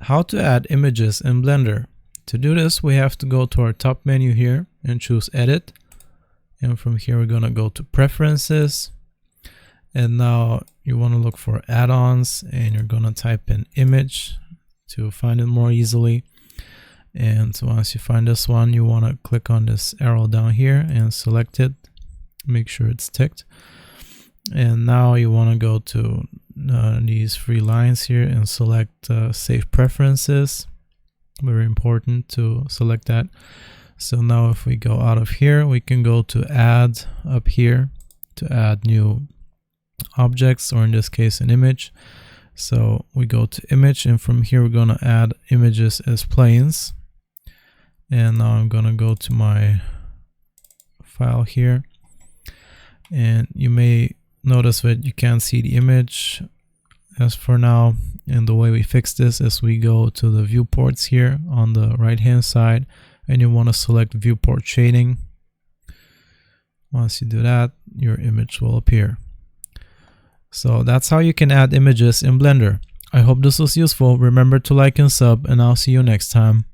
How to add images in Blender. To do this, we have to go to our top menu here and choose Edit. And from here, we're gonna go to Preferences. And now you wanna look for add-ons and you're gonna type in image to find it more easily. And so once you find this one, you wanna click on this arrow down here and select it. Make sure it's ticked. And now you wanna go to these 3 lines here and select Save Preferences. Very important to select that. So now if we go out of here, we can go to Add up here to add new objects, or in this case an image. So we go to Image, and from here we're going to add images as planes. And now I'm going to go to my file here, and you may notice that you can't see the image as for now. And the way we fix this is we go to the viewports here on the right hand side, and you want to select viewport shading. Once you do that, your image will appear. So that's how you can add images in Blender. I hope this was useful. Remember to like and sub, and I'll see you next time.